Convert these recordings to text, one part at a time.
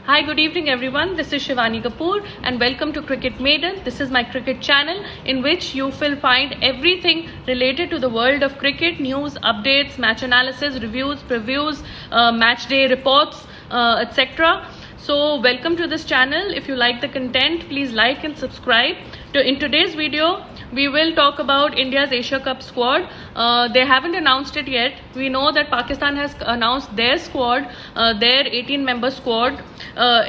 Hi, good evening everyone. This is Shivani Kapoor and welcome to Cricket Maiden. This is my cricket channel in which you will find everything related to the world of cricket, news, updates, match analysis, reviews, previews, match day reports, etc. So welcome to this channel. If you like the content, please like and subscribe. In today's video, we will talk about India's Asia Cup squad. They haven't announced it yet. We know that Pakistan has announced their squad, their 18-member squad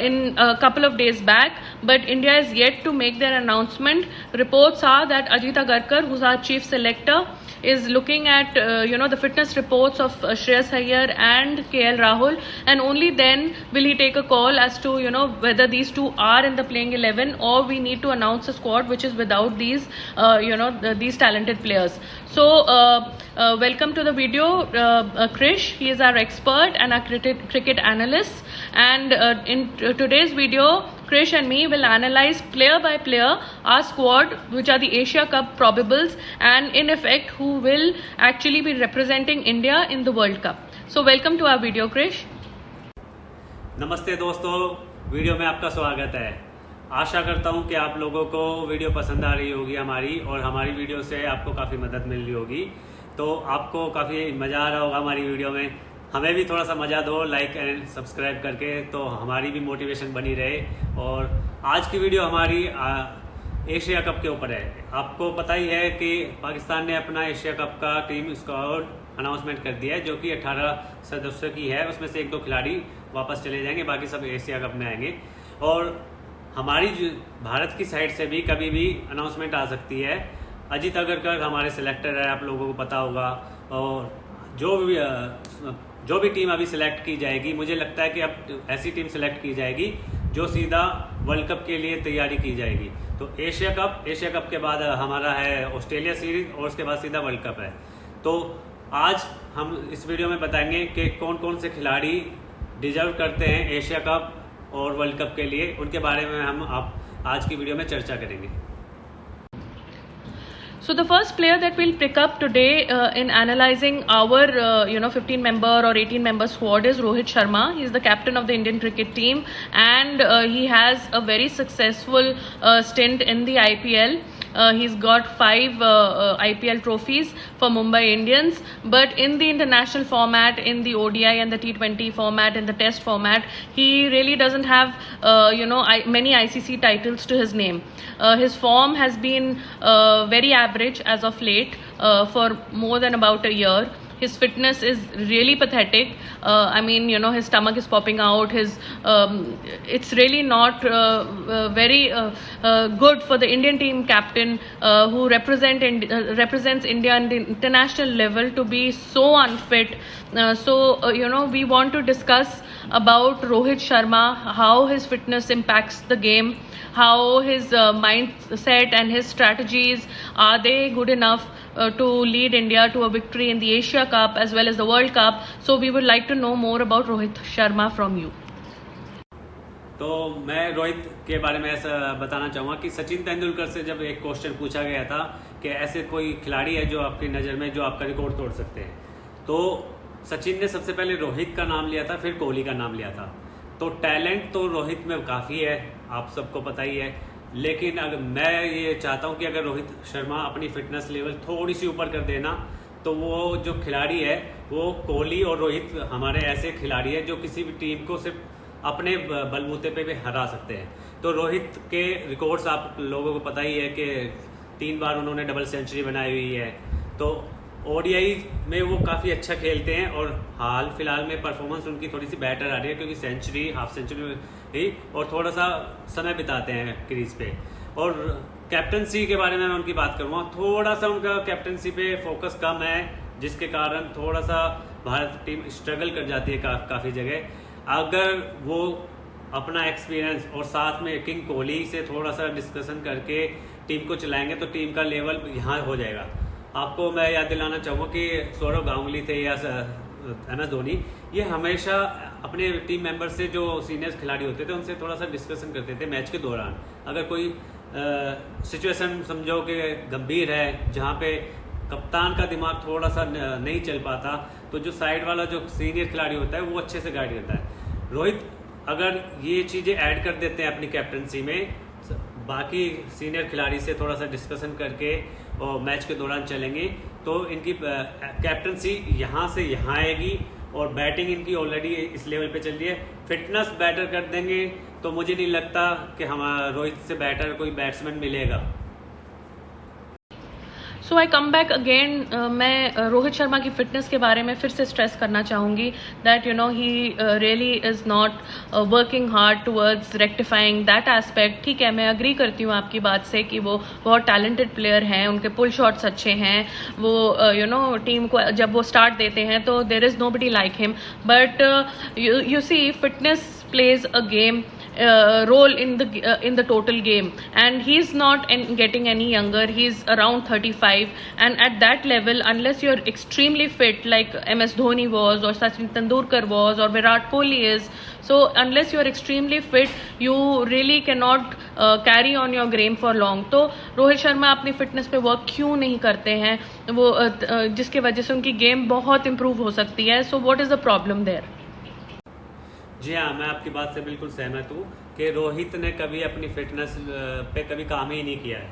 in a couple of days back, but India is yet to make their announcement. Reports are that Ajit Agarkar, who's our chief selector, is looking at the fitness reports of Shreyas Iyer and KL Rahul, and only then will he take a call as to whether these two are in the playing 11 or we need to announce a squad which is without these these talented players. So welcome to the video, Krish. He is our expert and our cricket analyst, and in today's video, Krish and me will analyze player by player our squad, which are the Asia Cup probables, and in effect who will actually be representing India in the World Cup. So welcome to our video, Krish. नमस्ते दोस्तों, video में आपका स्वागत है। आशा करता हूं कि आप लोगों को वीडियो पसंद आ रही होगी हमारी, और हमारी वीडियो से आपको काफ़ी मदद मिल रही होगी। तो आपको काफ़ी मज़ा आ रहा होगा हमारी वीडियो में। हमें भी थोड़ा सा मज़ा दो लाइक एंड सब्सक्राइब करके, तो हमारी भी मोटिवेशन बनी रहे। और आज की वीडियो हमारी एशिया कप के ऊपर है। आपको पता ही है कि पाकिस्तान ने अपना एशिया कप का टीम स्क्वाड अनाउंसमेंट कर दिया है, जो कि 18 सदस्यों की है। उसमें से 1-2 खिलाड़ी वापस चले जाएंगे, बाकी सब एशिया कप में आएंगे। और हमारी भारत की साइड से भी कभी भी अनाउंसमेंट आ सकती है। अजीत अगरकर हमारे सिलेक्टर है, आप लोगों को पता होगा। और जो भी टीम अभी सिलेक्ट की जाएगी, मुझे लगता है कि अब ऐसी टीम सिलेक्ट की जाएगी जो सीधा वर्ल्ड कप के लिए तैयारी की जाएगी। तो एशिया कप के बाद हमारा है ऑस्ट्रेलिया सीरीज, और उसके बाद सीधा वर्ल्ड कप है। तो आज हम इस वीडियो में बताएंगे कि कौन कौन से खिलाड़ी डिजर्व करते हैं एशिया कप और वर्ल्ड कप के लिए। उनके बारे में हम आज की वीडियो में चर्चा करेंगे। So the first player that we'll pick up today in analyzing our 15-member or 18-member squad is Rohit Sharma. He's the captain of the Indian cricket team, and he has a very successful stint in the IPL. He's got 5 IPL trophies for Mumbai Indians, but in the international format, in the ODI and the T20 format, in the test format, he really doesn't have many ICC titles to his name. His form has been very average as of late for more than about a year. His fitness is really pathetic. His stomach is popping out. It's really not very good for the Indian team captain who represents India on the international level to be so unfit. We want to discuss about Rohit Sharma, how his fitness impacts the game, how his mindset and his strategies, are they good enough to lead India to a victory in the Asia Cup as well as the World Cup. So we would like to know more about Rohit Sharma from you. तो मैं रोहित के बारे में ऐसा बताना चाहूँगा कि सचिन तेंदुलकर से जब एक क्वेश्चन पूछा गया था कि ऐसे कोई खिलाड़ी है जो आपकी नज़र में जो आपका रिकॉर्ड तोड़ सकते हैं, तो सचिन ने सबसे पहले रोहित का नाम लिया था, फिर कोहली का नाम लिया था। तो टैलेंट तो रोहित में काफ़ी है, आप सबको पता ही है। लेकिन अगर मैं ये चाहता हूँ कि अगर रोहित शर्मा अपनी फिटनेस लेवल थोड़ी सी ऊपर कर देना, तो वो जो खिलाड़ी है वो कोहली और रोहित हमारे ऐसे खिलाड़ी है जो किसी भी टीम को सिर्फ अपने बलबूते पे भी हरा सकते हैं। तो रोहित के रिकॉर्ड्स आप लोगों को पता ही है कि 3 बार उन्होंने डबल सेंचुरी बनाई हुई है। तो ओडीआई में वो काफ़ी अच्छा खेलते हैं, और हाल फिलहाल में परफॉर्मेंस उनकी थोड़ी सी बेटर आ रही है, क्योंकि सेंचुरी, हाफ सेंचुरी ही, और थोड़ा सा समय बिताते हैं क्रीज पे। और कैप्टनसी के बारे में मैं उनकी बात करूँगा, थोड़ा सा उनका कैप्टनसी पे फोकस कम है, जिसके कारण थोड़ा सा भारत टीम स्ट्रगल कर जाती है काफ़ी जगह। अगर वो अपना एक्सपीरियंस और साथ में किंग कोहली से थोड़ा सा डिस्कशन करके टीम को चलाएंगे तो टीम का लेवल यहाँ हो जाएगा। आपको मैं याद दिलाना चाहूँगा कि सौरव गांगुली थे या MS धोनी, ये हमेशा अपने टीम मेंबर से जो सीनियर खिलाड़ी होते थे उनसे थोड़ा सा डिस्कशन करते थे मैच के दौरान। अगर कोई सिचुएशन समझो कि गंभीर है, जहाँ पे कप्तान का दिमाग थोड़ा सा नहीं चल पाता, तो जो साइड वाला जो सीनियर खिलाड़ी होता है वो अच्छे से गाइड करता है। रोहित अगर ये चीज़ें ऐड कर देते हैं अपनी कैप्टनसी में, बाकी सीनियर खिलाड़ी से थोड़ा सा डिस्कशन करके और मैच के दौरान चलेंगे, तो इनकी कैप्टनसी यहाँ से यहाँ आएगी और बैटिंग इनकी ऑलरेडी इस लेवल पे चल रही है। फिटनेस बेटर कर देंगे तो मुझे नहीं लगता कि हमारा रोहित से बेटर कोई बैट्समैन मिलेगा। सो आई कम बैक अगेन, मैं रोहित शर्मा की फिटनेस के बारे में फिर से स्ट्रेस करना चाहूँगी that he really is not working hard towards rectifying that aspect. ठीक है, मैं अग्री करती हूँ आपकी बात से कि वो बहुत टैलेंटेड प्लेयर हैं, उनके पुल शॉट्स अच्छे हैं, वो टीम को जब वो स्टार्ट देते हैं तो there is nobody like him, but you see fitness plays a game role in the total game, and he's not getting any younger. He's around 35, and at that level, unless you're extremely fit like MS Dhoni was or Sachin Tendulkar was or Virat Kohli is, so unless you're extremely fit, you really cannot carry on your game for long. तो रोहित शर्मा अपनी fitness पे work क्यों नहीं करते हैं, वो जिसके वजह से उनकी गेम बहुत इंप्रूव हो सकती है। So what is the problem there? जी हाँ, मैं आपकी बात से बिल्कुल सहमत हूँ कि रोहित ने कभी अपनी फिटनेस पे कभी काम ही नहीं किया है।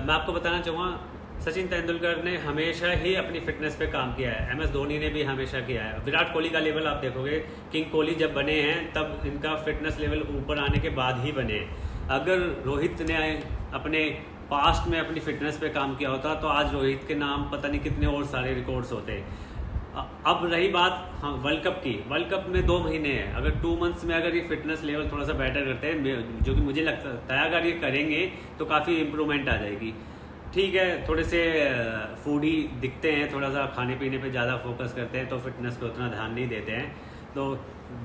मैं आपको बताना चाहूँगा, सचिन तेंदुलकर ने हमेशा ही अपनी फिटनेस पे काम किया है, MS धोनी ने भी हमेशा किया है। विराट कोहली का लेवल आप देखोगे, किंग कोहली जब बने हैं तब इनका फिटनेस लेवल ऊपर आने के बाद ही बने हैं। अगर रोहित ने अपने पास्ट में अपनी फिटनेस पे काम किया होता तो आज रोहित के नाम पता नहीं कितने और सारे रिकॉर्ड्स होते। अब रही बात वर्ल्ड कप की, वर्ल्ड कप में 2 महीने हैं, अगर 2 मंथ्स में अगर ये फिटनेस लेवल थोड़ा सा बेटर करते हैं, जो कि मुझे लगता है अगर ये करेंगे तो काफ़ी इम्प्रूवमेंट आ जाएगी। ठीक है, थोड़े से फूडी दिखते हैं, थोड़ा सा खाने पीने पे ज़्यादा फोकस करते हैं तो फिटनेस पे उतना ध्यान नहीं देते हैं। तो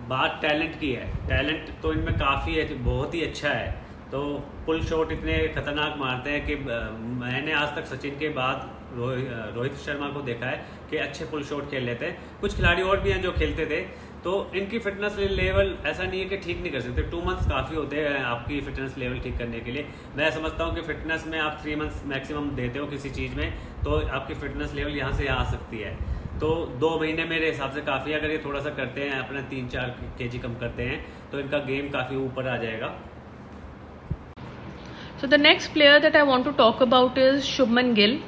बात टैलेंट की है, टैलेंट तो इनमें काफ़ी है, बहुत ही अच्छा है। तो पुल शॉट इतने खतरनाक मारते हैं कि मैंने आज तक सचिन के बाद रोहित शर्मा को देखा है कि अच्छे पुल शॉट खेल लेते हैं। कुछ खिलाड़ी और भी हैं जो खेलते थे, तो इनकी फिटनेस लेवल ऐसा नहीं है कि ठीक नहीं कर सकते। 2 मंथ्स काफ़ी होते हैं आपकी फिटनेस लेवल ठीक करने के लिए। मैं समझता हूँ कि फिटनेस में आप 3 मंथ्स मैक्सिमम देते हो किसी चीज़ में, तो आपकी फिटनेस लेवल यहाँ से यहाँ आ सकती है। तो 2 महीने मेरे हिसाब से काफ़ी, अगर ये थोड़ा सा करते हैं, अपना 3-4 kg कम करते हैं तो इनका गेम काफ़ी ऊपर आ जाएगा। So the next player that I want to talk about is Shubman Gill.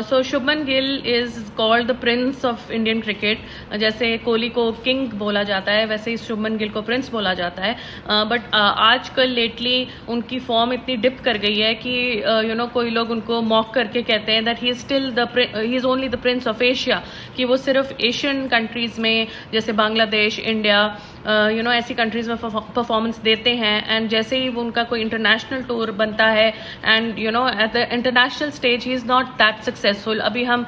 So Shubman Gill is called the Prince of Indian Cricket. जैसे कोहली को किंग बोला जाता है, वैसे ही शुभमन गिल को प्रिंस बोला जाता है। बट आजकल लेटली उनकी फॉर्म इतनी डिप कर गई है कि कोई लोग उनको मॉक करके कहते हैं that he is only the Prince of Asia, कि वो सिर्फ एशियन कंट्रीज़ में जैसे बांग्लादेश, इंडिया, ऐसी कंट्रीज़ में परफॉर्मेंस देते हैं। एंड जैसे ही वो उनका कोई इंटरनेशनल टूर बनता है and at the international stage he is not that successful. अभी हम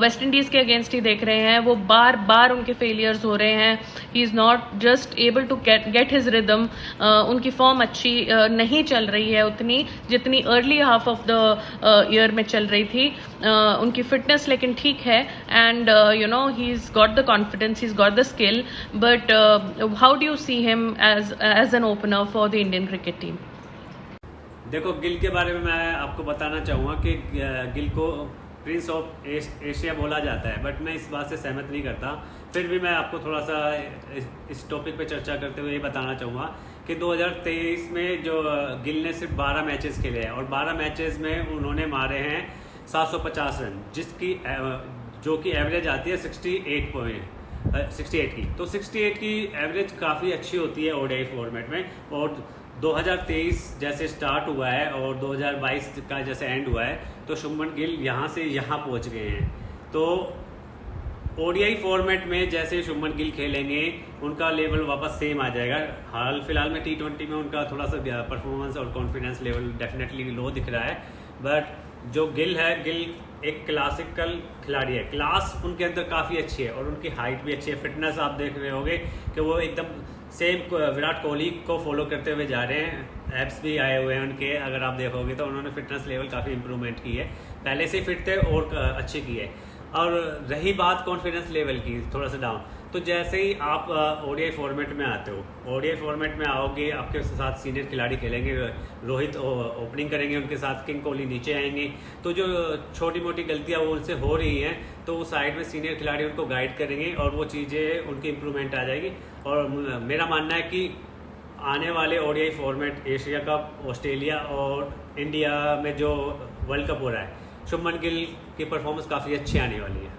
वेस्ट इंडीज़ के अगेंस्ट ही देख रहे हैं, वो बार बार उनके फेलियर्स हो रहे हैं। He is not just able to get his rhythm. उनकी फॉर्म अच्छी नहीं चल रही है उतनी जितनी early half of the year में चल रही थी। उनकी फिटनेस लेकिन ठीक है, and he is got the confidence, he is got the skill, but how do you see him as an opener for the Indian cricket team? देखो, गिल के बारे में मैं आपको बताना चाहूँगा कि गिल को प्रिंस ऑफ एशिया बोला जाता है, बट मैं इस बात से सहमत नहीं करता। फिर भी मैं आपको थोड़ा सा इस टॉपिक पे चर्चा करते हुए ये बताना चाहूँगा कि 2023 में जो गिल ने सिर्फ 12 मैचेस खेले हैं और 12 मैचेस में उन्होंने मारे हैं 750 रन, जो कि एवरेज आती है 68 की। तो 68 की एवरेज काफ़ी अच्छी होती है ओडीआई फॉर्मेट में। और 2023 जैसे स्टार्ट हुआ है और 2022 का जैसे एंड हुआ है, तो शुभमन गिल यहाँ से यहाँ पहुँच गए हैं। तो ओडीआई फॉर्मेट में जैसे शुभमन गिल खेलेंगे, उनका लेवल वापस सेम आ जाएगा। हाल फिलहाल में T20 में उनका थोड़ा सा परफॉर्मेंस और कॉन्फिडेंस लेवल डेफिनेटली लो दिख रहा है, बट जो गिल है, गिल एक क्लासिकल खिलाड़ी है। क्लास उनके अंदर काफ़ी अच्छी है और उनकी हाइट भी अच्छी है। फिटनेस आप देख रहे होंगे कि वो एकदम सेम विराट कोहली को फॉलो करते हुए जा रहे हैं। एप्स भी आए हुए हैं उनके, अगर आप देखोगे तो उन्होंने फिटनेस लेवल काफ़ी इंप्रूवमेंट की है, पहले से फिट थे और अच्छी की है। और रही बात कॉन्फिडेंस लेवल की, थोड़ा सा डाउन, तो जैसे ही आप ओडीआई फॉर्मेट में आते हो, ओडीआई फॉर्मेट में आओगे, आपके साथ सीनियर खिलाड़ी खेलेंगे, रोहित ओपनिंग करेंगे, उनके साथ किंग कोहली नीचे आएंगे, तो जो छोटी मोटी गलतियां वो उनसे हो रही हैं, तो वो साइड में सीनियर खिलाड़ी उनको गाइड करेंगे और वो चीज़ें उनकी इम्प्रूवमेंट आ जाएगी। और मेरा मानना है कि आने वाले ODI format, Asia cup, Australia और इंडिया में जो वर्ल्ड कप हो रहा है, शुभमन गिल की परफॉर्मेंस काफ़ी अच्छी आने वाली है।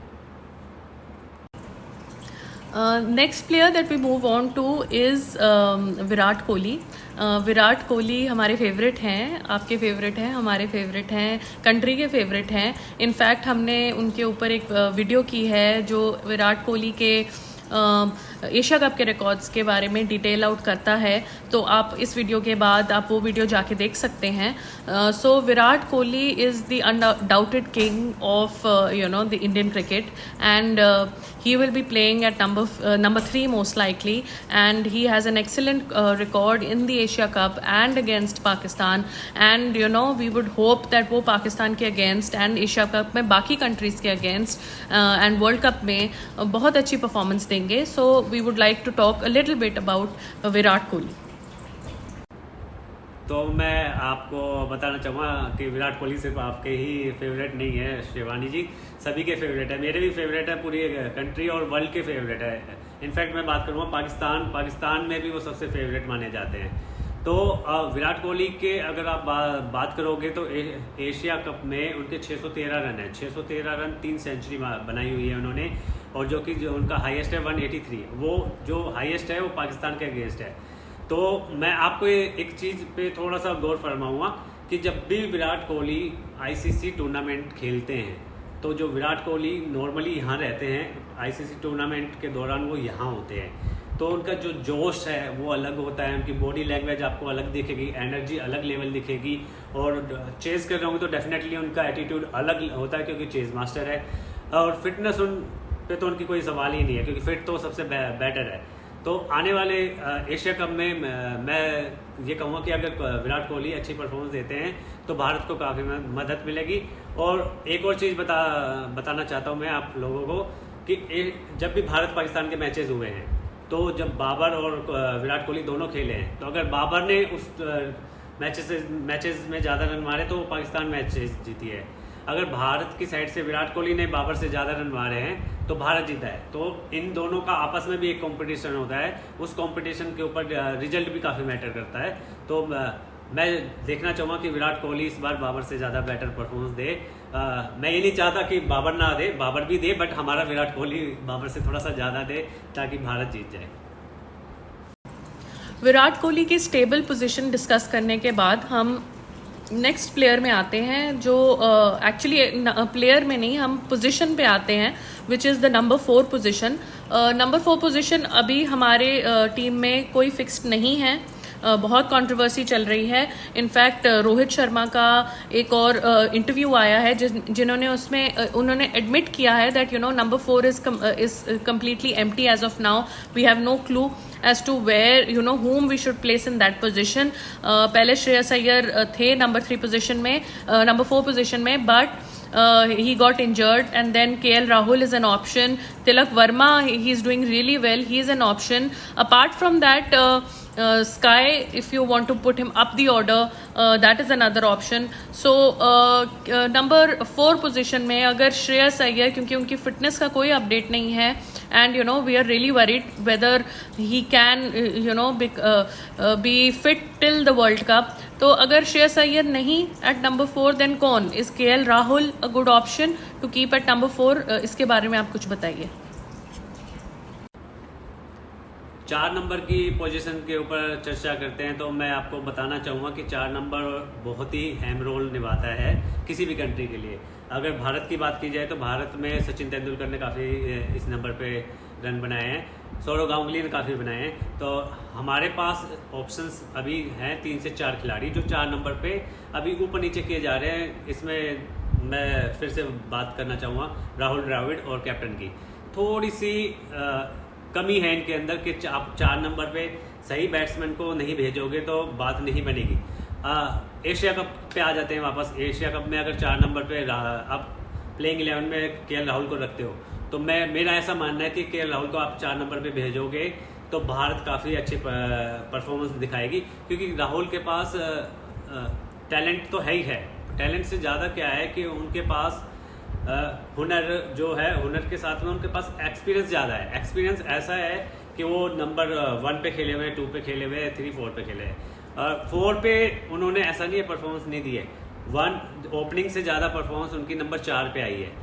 Next player that we move on to is Virat Kohli. Virat Kohli हमारे फेवरेट हैं, आपके फेवरेट हैं, हमारे फेवरेट हैं, कंट्री के फेवरेट हैं। इनफैक्ट हमने उनके ऊपर एक वीडियो की है जो विराट कोहली के एशिया कप के रिकॉर्ड्स के बारे में डिटेल आउट करता है, तो आप इस वीडियो के बाद आप वो वीडियो जाके देख सकते हैं। So Virat Kohli is the undoubted king of the Indian cricket, and he will be playing at number 3 most likely, and he has an excellent record in the Asia Cup and against Pakistan, and we would hope that वो पाकिस्तान के against and Asia Cup में बाकी countries के against and World Cup में बहुत अच्छी performance देंगे। So we would like to talk a little bit about Virat Kohli. तो मैं आपको बताना चाहूँगा कि विराट कोहली सिर्फ आपके ही फेवरेट नहीं है शिवानी जी, सभी के फेवरेट है, मेरे भी फेवरेट है, पूरी कंट्री और वर्ल्ड के फेवरेट है। इनफैक्ट मैं बात करूँगा पाकिस्तान में भी वो सबसे फेवरेट माने जाते हैं। तो विराट कोहली के अगर आप बात करोगे तो एशिया कप में उनके 613 रन है, 613 रन, 3 सेंचुरी बनाई हुई है उन्होंने, और जो उनका हाईएस्ट है 183, वो जो हाईएस्ट है वो पाकिस्तान के अगेंस्ट है। तो मैं आपको एक चीज़ पे थोड़ा सा गौर फरमाऊँगा कि जब भी विराट कोहली आईसीसी टूर्नामेंट खेलते हैं, तो जो विराट कोहली नॉर्मली यहाँ रहते हैं, आईसीसी टूर्नामेंट के दौरान वो यहाँ होते हैं, तो उनका जो जोश है वो अलग होता है, उनकी बॉडी लैंग्वेज आपको अलग दिखेगी, एनर्जी अलग लेवल दिखेगी, और चेज़ कर रहे होंगे तो डेफिनेटली उनका एटीट्यूड अलग होता है क्योंकि चेज़ मास्टर है, और फिटनेस उन पे तो उनकी कोई सवाल ही नहीं है क्योंकि फिट तो सबसे बेटर है। तो आने वाले एशिया कप में मैं ये कहूँगा कि अगर विराट कोहली अच्छी परफॉर्मेंस देते हैं तो भारत को काफ़ी मदद मिलेगी। और एक और चीज़ बताना चाहता हूँ मैं आप लोगों को कि जब भी भारत पाकिस्तान के मैचेस हुए हैं, तो जब बाबर और विराट कोहली दोनों खेले हैं, तो अगर बाबर ने उस मैचेस में ज़्यादा रन मारे तो पाकिस्तान मैचेस जीती है। अगर भारत की साइड से विराट कोहली ने बाबर से ज़्यादा रन मारे हैं तो भारत जीता है। तो इन दोनों का आपस में भी एक कंपटीशन होता है, उस कंपटीशन के ऊपर रिजल्ट भी काफ़ी मैटर करता है। तो मैं देखना चाहूँगा कि विराट कोहली इस बार बाबर से ज़्यादा बेटर परफॉर्मेंस दे। मैं ये नहीं चाहता कि बाबर ना दे, बाबर भी दे, बट हमारा विराट कोहली बाबर से थोड़ा सा ज़्यादा दे ताकि भारत जीत जाए। विराट कोहली की स्टेबल पोजीशन डिस्कस करने के बाद हम नेक्स्ट प्लेयर में आते हैं, जो एक्चुअली प्लेयर में नहीं, हम पोजीशन पे आते हैं, which is the number 4 position. Number 4 position अभी हमारे टीम में कोई फिक्स्ड नहीं है, बहुत कंट्रोवर्सी चल रही है। इनफैक्ट रोहित शर्मा का एक और इंटरव्यू आया है जिन्होंने उसमें उन्होंने एडमिट किया है that number 4 is completely empty as of now, we have no clue as to where whom we should place in that position। पहले श्रेयस अय्यर थे नंबर 3 पोजीशन में, नंबर 4 पोजीशन में, but he got injured, and then KL Rahul is an option, Tilak Verma, he is doing really well, he is an option। Apart from that, Sky, if you want to put him up the order, that is another option। So number 4 position में अगर श्रेयस अय्यर, क्योंकि उनकी fitness का कोई update नहीं है, and we are really worried whether he can be fit till the World Cup। तो अगर श्रेयस अय्यर नहीं at number 4, then कौन? Is KL Rahul a good option to keep at number 4? इसके बारे में आप कुछ बताइए। 4 नंबर की पोजीशन के ऊपर चर्चा करते हैं तो मैं आपको बताना चाहूँगा कि 4 नंबर बहुत ही अहम रोल निभाता है किसी भी कंट्री के लिए। अगर भारत की बात की जाए तो भारत में सचिन तेंदुलकर ने काफ़ी इस नंबर पे रन बनाए हैं, सौरव गांगुली ने काफ़ी बनाए हैं। तो हमारे पास ऑप्शंस अभी हैं 3 से 4 खिलाड़ी जो 4 नंबर पे अभी ऊपर नीचे किए जा रहे हैं। इसमें मैं फिर से बात करना चाहूँगा राहुल द्रविड़ और कैप्टन की। थोड़ी सी कमी है इनके अंदर कि आप 4 नंबर पे सही बैट्समैन को नहीं भेजोगे तो बात नहीं बनेगी। एशिया कप पे आ जाते हैं वापस। एशिया कप में अगर 4 नंबर पे आप प्लेइंग 11 में केएल राहुल को रखते हो तो मेरा ऐसा मानना है कि केएल राहुल को आप 4 नंबर पे भेजोगे तो भारत काफ़ी अच्छी परफॉर्मेंस दिखाएगी, क्योंकि राहुल के पास टैलेंट तो है ही है। टैलेंट से ज़्यादा क्या है कि उनके पास हुनर जो है, हुनर के साथ में उनके पास एक्सपीरियंस ज़्यादा है। एक्सपीरियंस ऐसा है कि वो नंबर 1 पे खेले हुए हैं, 2 पे खेले हुए हैं, 3, 4 पे खेले हैं। 4 पे उन्होंने ऐसा नहीं है परफॉर्मेंस नहीं दी है, 1 ओपनिंग से ज़्यादा परफॉर्मेंस उनकी नंबर 4 पे आई है।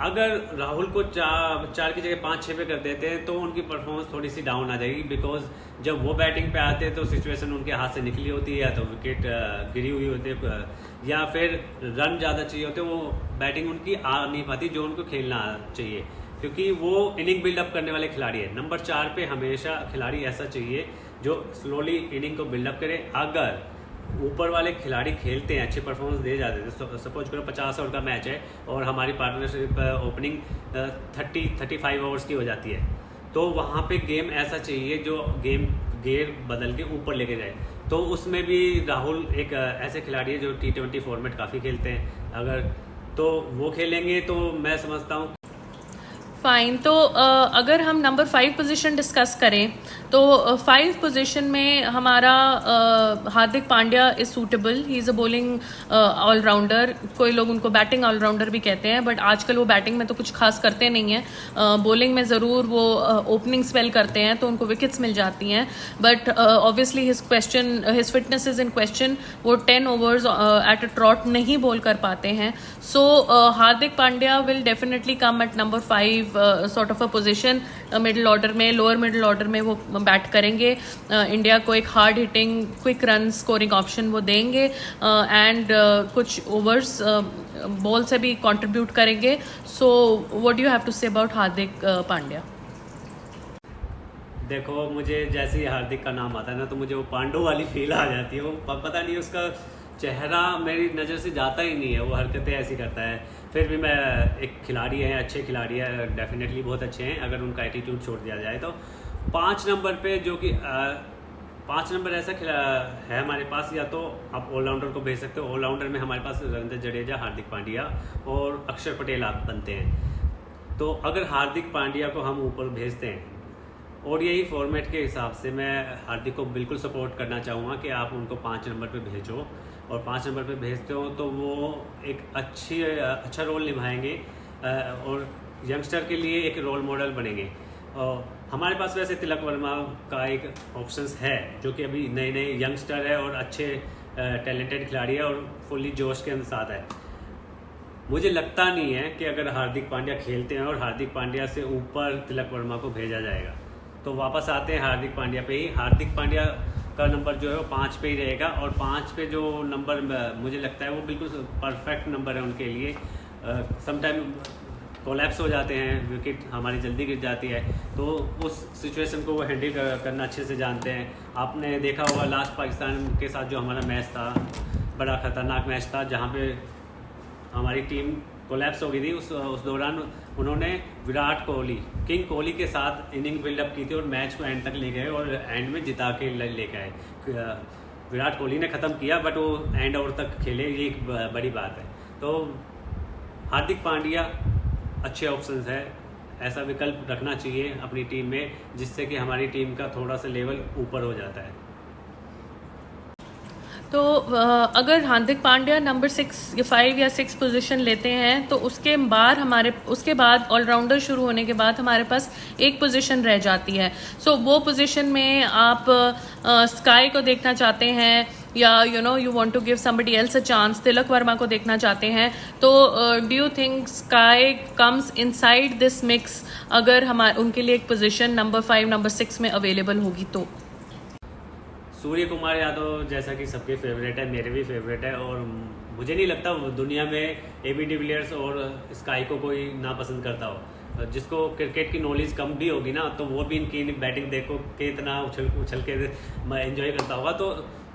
अगर राहुल को 4 की जगह 5-6 पे कर देते हैं तो उनकी परफॉर्मेंस थोड़ी सी डाउन आ जाएगी, बिकॉज जब वो बैटिंग पे आते हैं तो सिचुएशन उनके हाथ से निकली होती है, या तो विकेट गिरी हुई होती है, या फिर रन ज़्यादा चाहिए होते, वो बैटिंग उनकी आ नहीं पाती जो उनको खेलना चाहिए, क्योंकि वो इनिंग बिल्डअप करने वाले खिलाड़ी है। नंबर 4 पे हमेशा खिलाड़ी ऐसा चाहिए जो स्लोली इनिंग को बिल्डअप करे। अगर ऊपर वाले खिलाड़ी खेलते हैं, अच्छे परफॉर्मेंस दे जाते हैं, सपोज करो 50 ओवर का मैच है और हमारी पार्टनरशिप ओपनिंग 30-35 ओवर्स की हो जाती है, तो वहाँ पे गेम ऐसा चाहिए जो गेम गेयर बदल के ऊपर लेके जाए। तो उसमें भी राहुल एक ऐसे खिलाड़ी है जो T20 फॉर्मेट काफ़ी खेलते हैं, अगर तो वो खेलेंगे तो मैं समझता हूँ। फाइन। तो अगर हम नंबर 5 पोजीशन डिस्कस करें तो 5 पोजीशन में हमारा Hardik Pandya is suitable. He is a bowling allrounder, कोई लोग उनको बैटिंग ऑलराउंडर भी कहते हैं, बट आजकल वो बैटिंग में तो कुछ खास करते नहीं हैं। बॉलिंग में ज़रूर वो ओपनिंग स्पेल करते हैं तो उनको विकेट्स मिल जाती हैं, but obviously his fitness is in question. वो 10 ओवर्स एट अ ट्रॉट नहीं बॉल कर पाते हैं। So Hardik Pandya will definitely come at number 5 sort of a position. Middle order में, लोअर मिडिल ऑर्डर में वो बैट करेंगे। इंडिया को एक hard hitting quick run scoring option वो देंगे एंड कुछ ओवर्स बॉल से भी कंट्रीब्यूट करेंगे। So what do you have to say about Hardik Pandya? देखो, मुझे जैसे ही हार्दिक का नाम आता है ना तो मुझे वो पांडव वाली फील आ जाती है। वो पता नहीं उसका चेहरा मेरी नज़र से जाता ही नहीं है, वो हरकतें ऐसी करता है। फिर भी मैं एक खिलाड़ी है, अच्छे खिलाड़ी है, डेफिनेटली बहुत अच्छे हैं अगर उनका एटीट्यूड छोड़ दिया जाए तो। 5 नंबर पे जो कि 5 नंबर ऐसा है हमारे पास, या तो आप ऑलराउंडर को भेज सकते हो। ऑलराउंडर में हमारे पास रविंद्र जडेजा, हार्दिक पांड्या और अक्षर पटेल आप बनते हैं। तो अगर हार्दिक पांड्या को हम ऊपर भेजते हैं और यही फॉर्मेट के हिसाब से मैं हार्दिक को बिल्कुल सपोर्ट करना चाहूँगा कि आप उनको 5 नंबर पे भेजो, और 5 नंबर पे भेजते हो तो वो एक अच्छा रोल निभाएंगे और यंगस्टर के लिए एक रोल मॉडल बनेंगे। और हमारे पास वैसे तिलक वर्मा का एक ऑप्शंस है जो कि अभी नए यंगस्टर है और अच्छे टैलेंटेड खिलाड़ी है और फुल्ली जोश के साथ है। मुझे लगता नहीं है कि अगर हार्दिक पांड्या खेलते हैं और हार्दिक पांड्या से ऊपर तिलक वर्मा को भेजा जाएगा। तो वापस आते हैं हार्दिक पांड्या पे ही। हार्दिक पांड्या का नंबर जो है वो 5 पे ही रहेगा, और 5 पे जो नंबर मुझे लगता है वो बिल्कुल परफेक्ट नंबर है उनके लिए। समटाइम कोलैप्स हो जाते हैं, विकेट हमारी जल्दी गिर जाती है, तो उस सिचुएशन को वो हैंडल करना अच्छे से जानते हैं। आपने देखा होगा लास्ट पाकिस्तान के साथ जो हमारा मैच था, बड़ा ख़तरनाक मैच था जहाँ पे हमारी टीम कोलैप्स हो गई थी। उस दौरान उन्होंने विराट कोहली, किंग कोहली के साथ इनिंग बिल्डअप की थी और मैच को एंड तक ले गए और एंड में जिता के लेके आए। विराट कोहली ने ख़त्म किया बट वो एंड ओवर तक खेले, ये एक बड़ी बात है। तो हार्दिक पांड्या अच्छे ऑप्शंस है, ऐसा विकल्प रखना चाहिए अपनी टीम में जिससे कि हमारी टीम का थोड़ा सा लेवल ऊपर हो जाता है। तो अगर हार्दिक पांड्या नंबर 6 या 5 या 6 पोजीशन लेते हैं तो उसके बाद ऑलराउंडर शुरू होने के बाद हमारे पास एक पोजीशन रह जाती है। सो वो पोजीशन में आप स्काई को देखना चाहते हैं या you want to give somebody else a chance, Tilak Varma को देखना चाहते हैं, तो do you think SKY comes inside this mix अगर उनके लिए एक पोजीशन नंबर 5 नंबर 6 में अवेलेबल होगी तो? सूर्य कुमार यादव जैसा कि सबके फेवरेट है, मेरे भी फेवरेट है, और मुझे नहीं लगता दुनिया में AB डिविलियर्स और स्काई को कोई नापसंद करता हो। जिसको क्रिकेट की नॉलेज कम भी होगी ना तो वो भी इनकी बैटिंग देखो कि इतना उछल के एंजॉय करता होगा। तो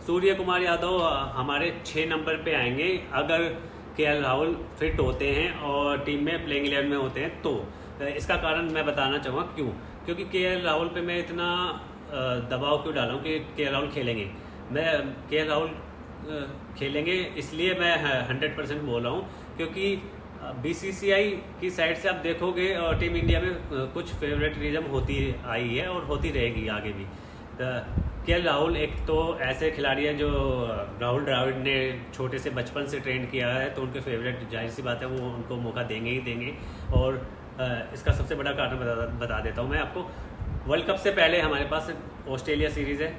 सूर्य कुमार यादव हमारे 6 नंबर पे आएंगे अगर KL राहुल फिट होते हैं और टीम में प्लेइंग 11 में होते हैं तो। इसका कारण मैं बताना चाहूँगा क्यों, क्योंकि KL राहुल पे मैं इतना दबाव क्यों डाला हूँ कि KL राहुल खेलेंगे। मैं KL राहुल खेलेंगे इसलिए मैं 100% बोल रहा हूँ, क्योंकि BCCI की साइड से आप देखोगे और टीम इंडिया में कुछ फेवरेटिज्म होती आई है और होती रहेगी आगे भी। KL राहुल एक तो ऐसे खिलाड़ी हैं जो राहुल द्रविड़ ने छोटे से बचपन से ट्रेन किया है, तो उनके फेवरेट जाहिर सी बात है वो उनको मौका देंगे ही देंगे। और इसका सबसे बड़ा कारण बता देता हूँ मैं आपको। वर्ल्ड कप से पहले हमारे पास ऑस्ट्रेलिया सीरीज़ है।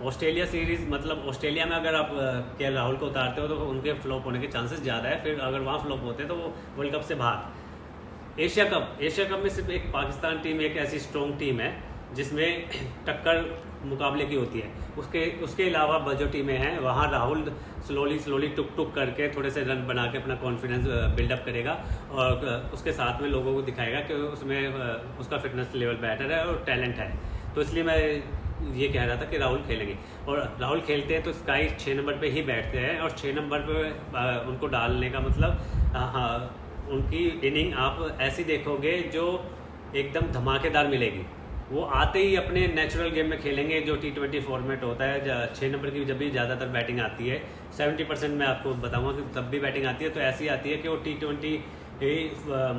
ऑस्ट्रेलिया सीरीज़ मतलब ऑस्ट्रेलिया में अगर आप के राहुल को उतारते हो तो उनके फ्लॉप होने के चांसेस ज़्यादा है, फिर अगर वहाँ फ्लॉप होते हैं तो वो वर्ल्ड कप से बाहर। एशिया कप में सिर्फ एक पाकिस्तान टीम एक ऐसी स्ट्रॉन्ग टीम है जिसमें टक्कर मुकाबले की होती है। उसके अलावा जो टीमें हैं वहाँ राहुल स्लोली टुक करके थोड़े से रन बना के अपना कॉन्फिडेंस बिल्डअप करेगा और उसके साथ में लोगों को दिखाएगा कि उसमें उसका फिटनेस लेवल बेटर है और टैलेंट है। तो इसलिए मैं ये कह रहा था कि राहुल खेलेंगे, और राहुल खेलते हैं तो स्काई 6 नंबर पे ही बैठते हैं, और 6 नंबर पे उनको डालने का मतलब उनकी इनिंग आप ऐसी देखोगे जो एकदम धमाकेदार मिलेगी। वो आते ही अपने नेचुरल गेम में खेलेंगे जो T20 फॉर्मेट होता है। 6 नंबर की जब भी ज़्यादातर बैटिंग आती है 70% मैं आपको बताऊंगा कि तब भी बैटिंग आती है तो ऐसी आती है कि वो T20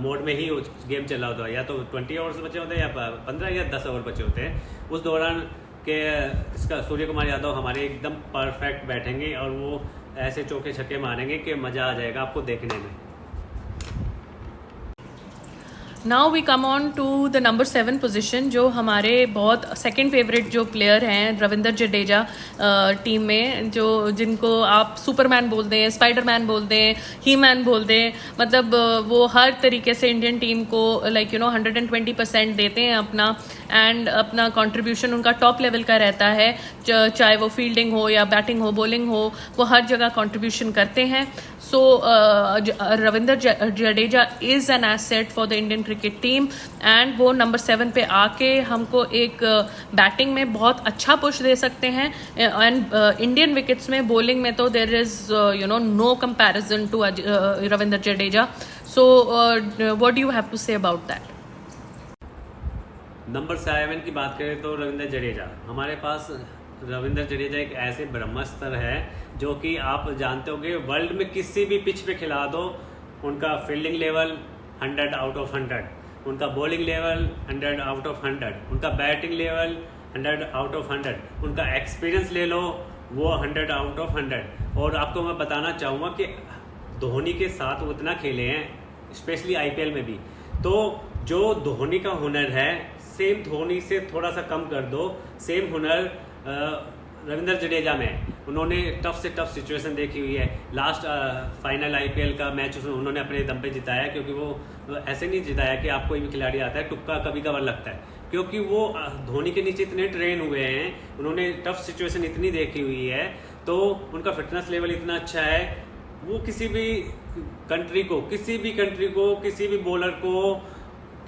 मोड में ही गेम चल रहा होता है, या तो 20 ओवर्स बचे होते हैं या 15 या 10 ओवर बचे होते हैं। उस दौरान के इसका सूर्य कुमार यादव हमारे एकदम परफेक्ट बैठेंगे और वो ऐसे चौके छक्के मारेंगे कि मज़ा आ जाएगा आपको देखने में। Now we come on to the number 7 position, जो हमारे बहुत सेकंड फेवरेट जो प्लेयर हैं रविंद्र जडेजा टीम में, जो जिनको आप सुपरमैन बोल दें, स्पाइडरमैन बोल दें, ही मैन बोल दें, मतलब वो हर तरीके से इंडियन टीम को 120% देते हैं अपना, एंड अपना कंट्रीब्यूशन उनका टॉप लेवल का रहता है। चाहे वो फील्डिंग हो या बैटिंग हो, बॉलिंग हो, वो हर जगह कंट्रीब्यूशन करते हैं। So Ravindra Jadeja is an asset for the Indian cricket team, and वो नंबर 7 पे आके हमको एक बैटिंग में बहुत अच्छा पुश दे सकते हैं, एंड इंडियन विकेट्स में बॉलिंग में तो there is no comparison to Ravindra Jadeja. So what do you have to say about that? Number 7 की बात करें तो रविंद्र जडेजा, हमारे पास रविंद्र जडेजा एक ऐसे ब्रह्मास्त्र है जो कि आप जानते होंगे वर्ल्ड में किसी भी पिच पे खिला दो उनका फील्डिंग लेवल 100 आउट ऑफ 100, उनका बॉलिंग लेवल 100 आउट ऑफ 100, उनका बैटिंग लेवल 100 आउट ऑफ 100, उनका एक्सपीरियंस ले लो वो 100 आउट ऑफ 100। और आपको मैं बताना चाहूँगा कि धोनी के साथ वो इतना खेले हैं, स्पेशली IPL में भी, तो जो धोनी का हुनर है सेम धोनी से थोड़ा सा कम कर दो, सेम हुनर रविंद्र जडेजा में। उन्होंने टफ से टफ सिचुएशन देखी हुई है। लास्ट फाइनल IPL का मैच उन्होंने अपने दम पे जिताया, क्योंकि वो ऐसे नहीं जिताया कि आप कोई भी खिलाड़ी आता है तुक्का कभी कभार लगता है, क्योंकि वो धोनी के नीचे इतने ट्रेन हुए हैं, उन्होंने टफ सिचुएशन इतनी देखी हुई है, तो उनका फिटनेस लेवल इतना अच्छा है, वो किसी भी कंट्री को किसी भी बॉलर को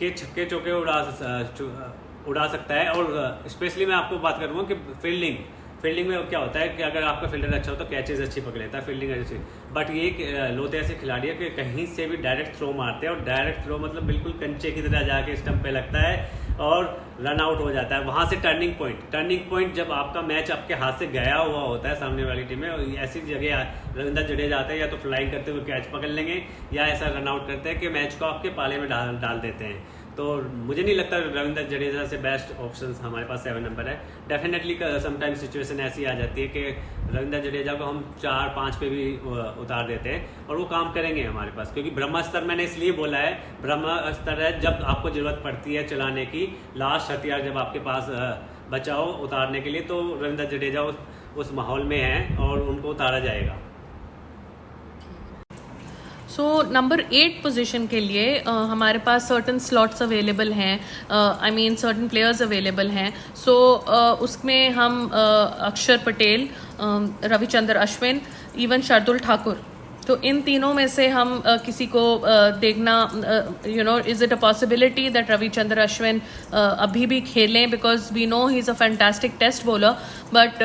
के छक्के चौके उड़ा सकता है। और स्पेशली मैं आपको बात करूँगा कि फील्डिंग में क्या होता है कि अगर आपका फील्डर अच्छा हो तो कैचेज अच्छी पकड़ लेता है, फील्डिंग अच्छी, बट ये लोते ऐसे खिलाड़ी है कि कहीं से भी डायरेक्ट थ्रो मारते हैं, और डायरेक्ट थ्रो मतलब बिल्कुल कंचे की तरह जाके स्टंप पे लगता है और रन आउट हो जाता है। वहाँ से टर्निंग पॉइंट जब आपका मैच आपके हाथ से गया हुआ होता है सामने वाली टीम में, और ऐसी जगह रविंद्र जडेजा आते हैं, या तो फ्लाइंग करते हुए कैच पकड़ लेंगे या ऐसा रन आउट करते हैं कि मैच को आपके पाले में डाल देते हैं। तो मुझे नहीं लगता रविंद्र जडेजा से बेस्ट ऑप्शन हमारे पास 7 नंबर है। डेफिनेटली समटाइम सिचुएशन ऐसी आ जाती है कि रविंद्र जडेजा को हम 4-5 पे भी उतार देते हैं और वो काम करेंगे हमारे पास, क्योंकि ब्रह्मास्त्र मैंने इसलिए बोला है, ब्रह्मास्त्र है जब आपको जरूरत पड़ती है चलाने की, लास्ट हथियार जब आपके पास बचा हो उतारने के लिए, तो रविंद्र जडेजा उस माहौल में है और उनको उतारा जाएगा। सो नंबर 8 पोजीशन के लिए हमारे पास सर्टन स्लॉट्स अवेलेबल हैं, I mean certain players available हैं। सो उसमें हम अक्षर पटेल, रविचंद्र अश्विन, इवन शार्दुल ठाकुर, तो इन तीनों में से हम किसी को देखना, is it a possibility that Ravichandra Ashwin अभी भी खेलें, because we know he is a fantastic test bowler, but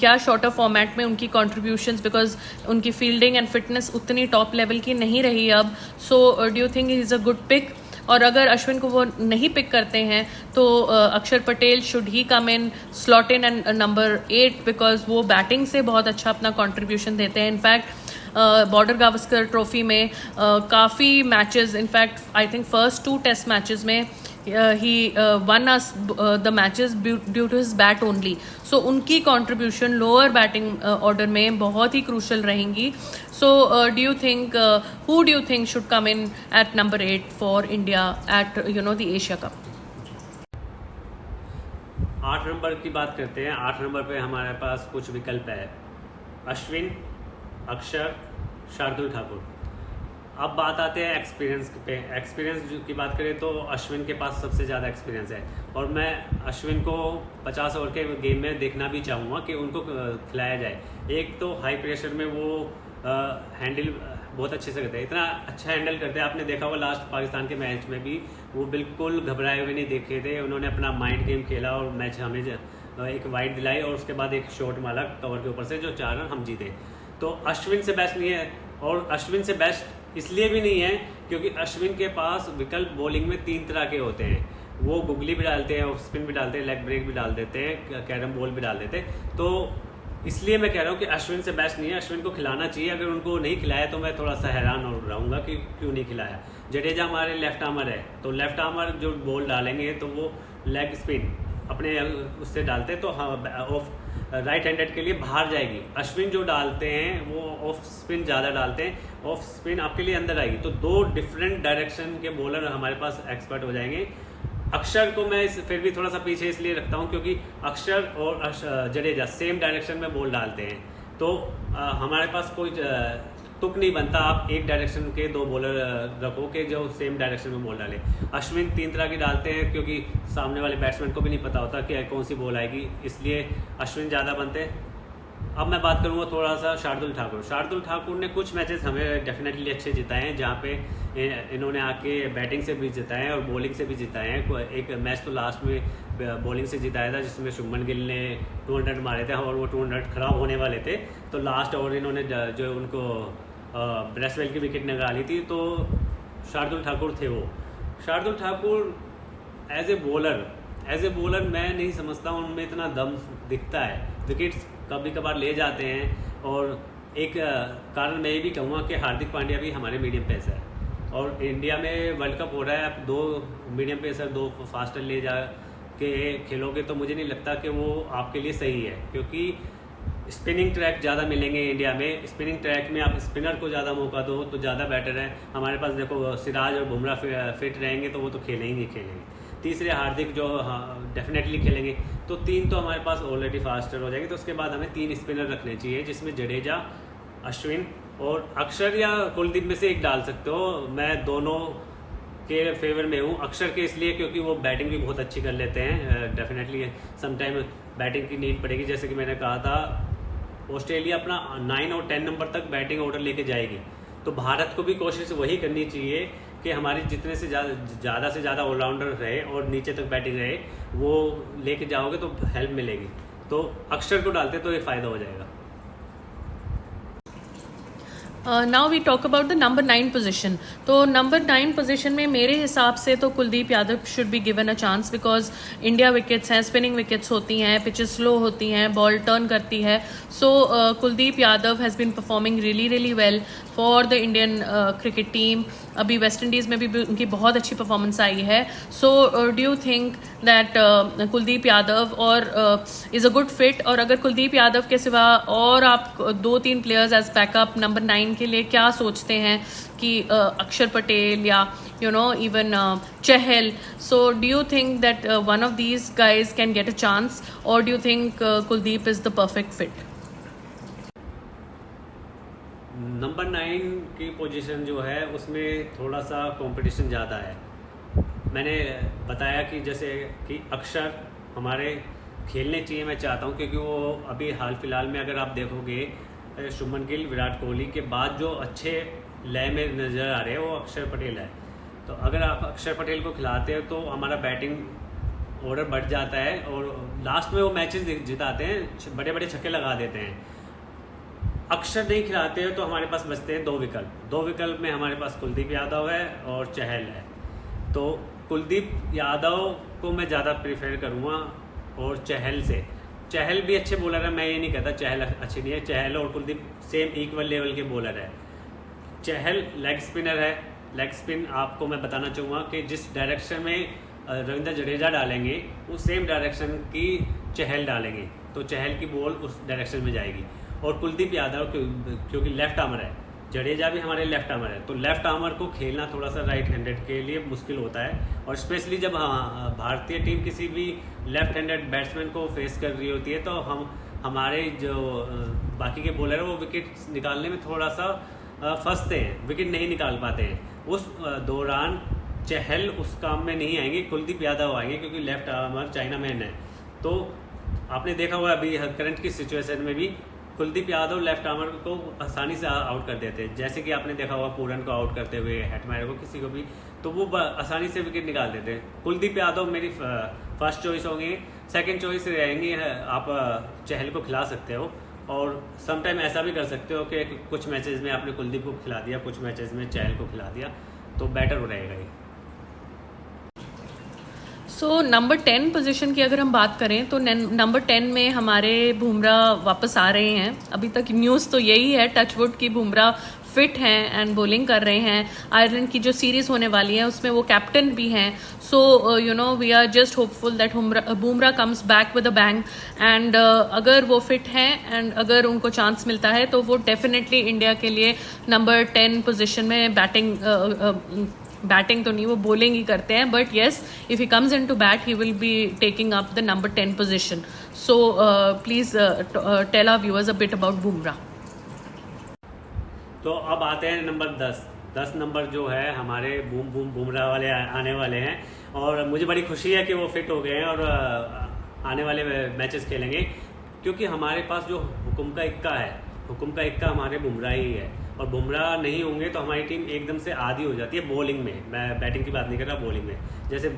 क्या शॉर्टर फॉर्मेट में उनकी कॉन्ट्रीब्यूशंस, बिकॉज उनकी फील्डिंग एंड फिटनेस उतनी टॉप लेवल की नहीं रही अब। So do you think he is a good pick? और अगर अश्विन को वो नहीं पिक करते हैं तो अक्षर Patel should he come in, slot in and number 8, because वो बैटिंग से बहुत अच्छा अपना कॉन्ट्रीब्यूशन देते हैं। इनफैक्ट बॉर्डर गावस्कर ट्रॉफी में काफ़ी matches, in fact I think first 2 test matches में he won us the matches due to his bat only. So उनकी contribution lower batting order में बहुत ही crucial रहेंगी. So do you think who do you think should come in at number 8 for India at the Asia Cup? Number की बात करते हैं। 8 number पे हमारे पास कुछ विकल्प है, अश्विन, अक्षर, शार्दुल ठाकुर। अब बात आते हैं एक्सपीरियंस पे। एक्सपीरियंस की बात करें तो अश्विन के पास सबसे ज़्यादा एक्सपीरियंस है, और मैं अश्विन को 50 ओवर के गेम में देखना भी चाहूँगा कि उनको खिलाया जाए। एक तो हाई प्रेशर में वो हैंडल बहुत अच्छे से करते हैं, इतना अच्छा हैंडल करते हैं। आपने देखा होगा लास्ट पाकिस्तान के मैच में भी वो बिल्कुल घबराए हुए नहीं देखे थे, उन्होंने अपना माइंड गेम खेला और मैच हमें एक वाइड दिलाई और उसके बाद एक शॉट मारा कवर के ऊपर से, जो 4 रन हम जीते। तो अश्विन से बेस्ट नहीं है, और अश्विन से बेस्ट इसलिए भी नहीं है क्योंकि अश्विन के पास विकल्प बॉलिंग में 3 तरह के होते हैं। वो गुगली भी डालते हैं, ऑफ स्पिन भी डालते हैं, लेग ब्रेक भी डाल देते हैं, कैरम बॉल भी डाल देते हैं। तो इसलिए मैं कह रहा हूँ कि अश्विन से बेस्ट नहीं है, अश्विन को खिलाना चाहिए। अगर उनको नहीं खिलाया तो मैं थोड़ा सा हैरान हो रहूँगा कि क्यों नहीं खिलाया। जडेजा हमारे लेफ्ट आर्मर है, तो लेफ्ट आर्मर जो बॉल डालेंगे तो वो लेग स्पिन अपने उससे डालते हैं, तो हाँ ऑफ राइट हैंडेड के लिए बाहर जाएगी। अश्विन जो डालते हैं वो ऑफ स्पिन ज़्यादा डालते हैं, ऑफ स्पिन आपके लिए अंदर आएगी। तो 2 डिफरेंट डायरेक्शन के बॉलर हमारे पास एक्सपर्ट हो जाएंगे। अक्षर को मैं फिर भी थोड़ा सा पीछे इसलिए रखता हूँ क्योंकि अक्षर और जडेजा सेम डायरेक्शन में बॉल डालते हैं, तो हमारे पास कोई तुक नहीं बनता आप एक डायरेक्शन के 2 बॉलर रखो कि जो सेम डायरेक्शन में बॉल डाले। अश्विन 3 तरह की डालते हैं क्योंकि सामने वाले बैट्समैन को भी नहीं पता होता कि कौन सी बॉल आएगी, इसलिए अश्विन ज़्यादा बनते हैं। अब मैं बात करूँगा थोड़ा सा शार्दुल ठाकुर। शार्दुल ठाकुर ने कुछ मैचेस हमें डेफिनेटली अच्छे जिताए हैं, जहाँ पे इन्होंने आके बैटिंग से भी जिताए हैं और बॉलिंग से भी जिताए हैं। एक मैच तो लास्ट में बॉलिंग से जिताया था जिसमें शुभमन गिल ने 200 मारे थे और वो 200 खराब होने वाले थे, तो लास्ट ओवर इन्होंने जो उनको ब्रेसवेल की विकेट निकाली थी, तो शार्दुल ठाकुर थे वो। Shardul Thakur as a bowler मैं नहीं समझता उनमें इतना दम दिखता है। विकेट्स कभी कभार ले जाते हैं, और एक कारण मैं ये भी कहूँगा कि हार्दिक पांड्या भी हमारे मीडियम पेसर है, और इंडिया में वर्ल्ड कप हो रहा है, आप 2 मीडियम पेसर 2 फास्टर ले जा के खेलोगे तो मुझे नहीं लगता कि वो आपके लिए सही है, क्योंकि स्पिनिंग ट्रैक ज़्यादा मिलेंगे इंडिया में। स्पिनिंग ट्रैक में आप स्पिनर को ज़्यादा मौका दो तो ज़्यादा बेटर है। हमारे पास देखो सिराज और बुमराह फिट रहेंगे तो वो तो खेलेंगे। तीसरे हार्दिक जो डेफिनेटली खेलेंगे, तो 3 तो हमारे पास ऑलरेडी फास्टर हो जाएंगे। तो उसके बाद हमें 3 स्पिनर रखने चाहिए, जिसमें जडेजा, अश्विन और अक्षर या कुलदीप में से एक डाल सकते हो। मैं दोनों के फेवर में हूँ। अक्षर के इसलिए क्योंकि वो बैटिंग भी बहुत अच्छी कर लेते हैं, डेफिनेटली समटाइम बैटिंग की नीड पड़ेगी। जैसे कि मैंने कहा था, ऑस्ट्रेलिया अपना 9 और 10 नंबर तक बैटिंग ऑर्डर लेके जाएगी, तो भारत को भी कोशिश वही करनी चाहिए कि हमारी जितने से ज़्यादा ऑलराउंडर रहे और नीचे तक बैटिंग रहे, वो लेके जाओगे तो हेल्प मिलेगी। तो अक्षर को डालते तो ये फ़ायदा हो जाएगा। Now we talk about the number 9 position. तो नंबर 9 पोजीशन में मेरे हिसाब से तो Kuldeep Yadav should be given a chance, because India wickets हैं, स्पिनिंग विकेट्स होती हैं, पिचेस स्लो होती हैं, बॉल टर्न करती है। So Kuldeep Yadav has been performing really well for the Indian cricket team. अभी वेस्ट इंडीज़ में भी उनकी बहुत अच्छी परफॉर्मेंस आई है। So do you think that Kuldeep Yadav और इज़ अ गुड फिट? और अगर कुलदीप यादव के सिवा और आप 2-3 प्लेयर्स एज बैकअप नंबर 9 के लिए क्या सोचते हैं कि अक्षर पटेल या even Chahal, so do you think that one of these guys can get a chance, or do you think Kuldeep is the perfect fit? Number 9 की पोजीशन जो है उसमें थोड़ा सा कंपटीशन ज़्यादा है। मैंने बताया कि जैसे कि अक्षर हमारे खेलने चाहिए, मैं चाहता हूँ, क्योंकि वो अभी हाल फिलहाल में अगर आप देखोगे शुभमन गिल, विराट कोहली के बाद जो अच्छे लय में नज़र आ रहे हैं वो अक्षर पटेल है। तो अगर आप अक्षर पटेल को खिलाते हैं तो हमारा बैटिंग ऑर्डर बढ़ जाता है और लास्ट में वो मैचेस जिताते हैं, बड़े बड़े छक्के लगा देते हैं। अक्षर नहीं खिलाते हैं तो हमारे पास बचते हैं 2 विकल्प। 2 विकल्प में हमारे पास कुलदीप यादव है और चहल है। तो कुलदीप यादव को मैं ज़्यादा प्रीफर करूँगा और चहल से। चहल भी अच्छे बॉलर है, मैं ये नहीं कहता चहल अच्छी नहीं है। चहल और कुलदीप सेम इक्वल लेवल के बॉलर है। चहल लेग स्पिनर है। लेग स्पिन आपको मैं बताना चाहूँगा कि जिस डायरेक्शन में रविंद्र जडेजा डालेंगे उस सेम डायरेक्शन की चहल डालेंगे, तो चहल की बॉल उस डायरेक्शन में जाएगी। और कुलदीप यादव क्योंकि लेफ्ट आर्मर है, जडेजा भी हमारे लेफ्ट आर्मर है, तो लेफ्ट आर्मर को खेलना थोड़ा सा राइट हैंडेड के लिए मुश्किल होता है। और स्पेशली जब भारतीय टीम किसी भी लेफ्ट हैंडेड बैट्समैन को फेस कर रही होती है, तो हमारे जो बाकी के बॉलर हैं वो विकेट निकालने में थोड़ा सा फंसते हैं, विकेट नहीं निकाल पाते हैं। उस दौरान चहल उस काम में नहीं आएंगे, कुलदीप यादव आएंगे, क्योंकि लेफ्ट आर्मर चाइना मैन है। तो आपने देखा होगा अभी करंट की सिचुएशन में भी कुलदीप यादव लेफ्ट आर्मर को आसानी से आउट कर देते हैं, जैसे कि आपने देखा होगा पूरन को आउट करते हुए, हेटमायर को, किसी को भी, तो वो आसानी से विकेट निकाल देते हैं। कुलदीप यादव मेरी फर्स्ट चॉइस होंगे। सेकंड चॉइस रहेंगी आप चहल को खिला सकते हो, और समटाइम ऐसा भी कर सकते हो कि कुछ मैचेस में आपने कुलदीप को खिला दिया, कुछ मैचेस में चहल को खिला दिया, तो बेटर रहेगा ये। सो नंबर 10 पोजीशन की अगर हम बात करें तो नंबर 10 में हमारे बुमराह वापस आ रहे हैं। अभी तक न्यूज़ तो यही है, टचवुड की बुमराह फिट हैं एंड बॉलिंग कर रहे हैं। आयरलैंड की जो सीरीज होने वाली है उसमें वो कैप्टन भी हैं। So you know we are just hopeful that Bumrah comes back with a bang, and अगर वो फिट हैं एंड अगर उनको चांस मिलता है तो वो डेफिनेटली इंडिया के लिए नंबर 10 पोजीशन में बैटिंग तो नहीं, वो बॉलिंग ही करते हैं, but yes if he comes into bat he will be taking up the number 10 position. So please tell our viewers a bit about Bumrah. तो अब आते हैं नंबर 10 नंबर जो है हमारे बुमराह वाले आने वाले हैं, और मुझे बड़ी खुशी है कि वो फिट हो गए हैं और आने वाले मैचेस खेलेंगे, क्योंकि हमारे पास जो हुकुम का इक्का हमारे बुमराह ही है, और बुमराह नहीं होंगे तो हमारी टीम एकदम से आधी हो जाती है बॉलिंग में। मैं बैटिंग की बात नहीं कर रहा, बॉलिंग में। जैसे